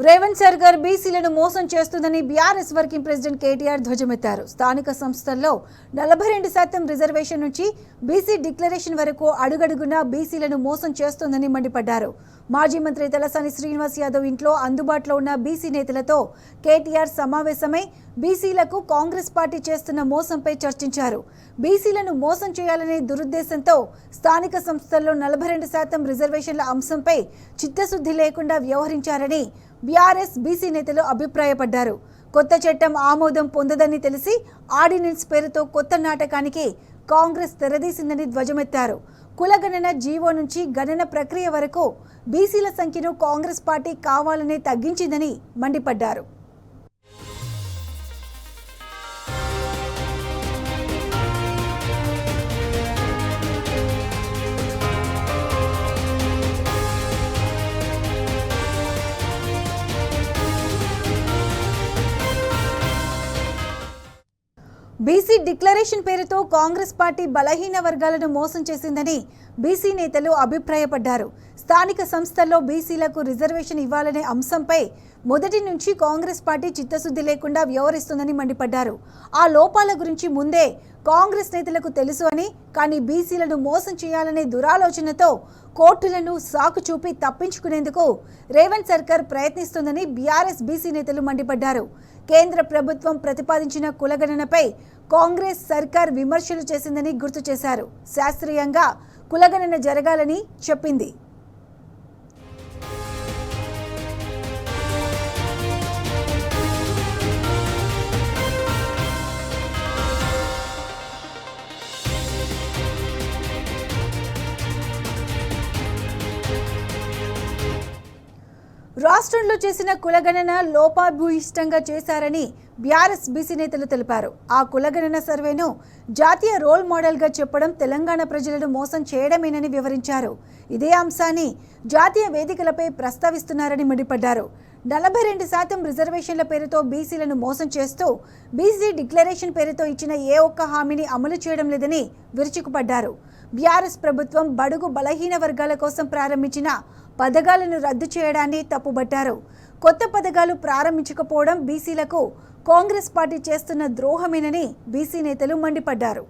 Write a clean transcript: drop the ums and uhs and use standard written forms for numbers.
రేవంత్ సర్కార్ బీసీలను మోసం చేస్తుందని బీఆర్ఎస్ వర్కింగ్ ప్రెసిడెంట్ కేటీఆర్ ధ్వజమెత్తారు. స్థానిక సంస్థల్లో 42% రిజర్వేషన్ నుంచి బీసీ డిక్లరేషన్ వరకు అడుగడుగునా బీసీలను మోసం చేస్తోందని మండిపడ్డారు. మాజీ మంత్రి తలసాని శ్రీనివాస్ యాదవ్ ఇంట్లో అందుబాటులో ఉన్న బీసీ నేతలతో కేటీఆర్ సమావేశమై బీసీలకు కాంగ్రెస్ పార్టీ చేస్తున్న మోసంపై చర్చించారు. బీసీలను మోసం చేయాలనే దురుద్దేశంతో స్థానిక సంస్థల్లో 42% రిజర్వేషన్ల అంశంపై చిత్తశుద్ధి లేకుండా వ్యవహరించారని బీఆర్ఎస్ బీసీ నేతలు అభిప్రాయపడ్డారు. కొత్త చట్టం ఆమోదం పొందదని తెలిసి ఆర్డినెన్స్ పేరుతో కొత్త నాటకానికి కాంగ్రెస్ తెరదీసిందని ధ్వజమెత్తారు. కులగణన జీవో నుంచి గణన ప్రక్రియ వరకు బీసీల సంఖ్యను కాంగ్రెస్ పార్టీ కావాలనే తగ్గించిందని మండిపడ్డారు. బీసీ డిక్లరేషన్ పేరుతో కాంగ్రెస్ పార్టీ బలహీన వర్గాలను మోసం చేసిందని బీసీ నేతలు అభిప్రాయపడ్డారు. స్థానిక సంస్థల్లో బీసీలకు రిజర్వేషన్ ఇవ్వాలనే అంశంపై మొదటి నుంచి కాంగ్రెస్ పార్టీ చిత్తశుద్ధి లేకుండా వ్యవహరిస్తుందని మండిపడ్డారు. ఆ లోపాల గురించి ముందే కాంగ్రెస్ నేతలకు తెలుసు అని, కానీ బీసీలను మోసం చేయాలనే దురాలోచనతో కోర్టులను సాకు చూపి తప్పించుకునేందుకు రేవంత్ సర్కార్ ప్రయత్నిస్తుందని బీఆర్ఎస్ బీసీ నేతలు మండిపడ్డారు. కేంద్ర ప్రభుత్వం ప్రతిపాదించిన కులగణనపై కాంగ్రెస్ సర్కార్ విమర్శలు చేసిందని గుర్తు చేశారు. శాస్త్రీయంగా కులగణన జరగాలని చెప్పింది. రాష్ట్రంలో చేసిన కులగణన లోపాభూయిష్టంగా చేశారని బీఆర్ఎస్ బీసీ నేతలు తెలిపారు. ఆ కులగణన సర్వేను జాతీయ రోల్ మోడల్గా చెప్పడం తెలంగాణ ప్రజలను మోసం చేయడమేనని వివరించారు. ఇదే అంశాన్ని జాతీయ వేదికలపై ప్రస్తావిస్తున్నారని మండిపడ్డారు. 42% రిజర్వేషన్ల పేరుతో బీసీలను మోసం చేస్తూ బీసీ డిక్లరేషన్ పేరుతో ఇచ్చిన ఏ ఒక్క హామీని అమలు చేయడం లేదని విరుచుకుపడ్డారు. బీఆర్ఎస్ ప్రభుత్వం బడుగు బలహీన వర్గాల కోసం ప్రారంభించిన పథకాలను రద్దు చేయడాన్ని తప్పుబట్టారు. కొత్త పథకాలు ప్రారంభించకపోవడం బీసీలకు కాంగ్రెస్ పార్టీ చేస్తున్న ద్రోహమేనని బీసీ నేతలు మండిపడ్డారు.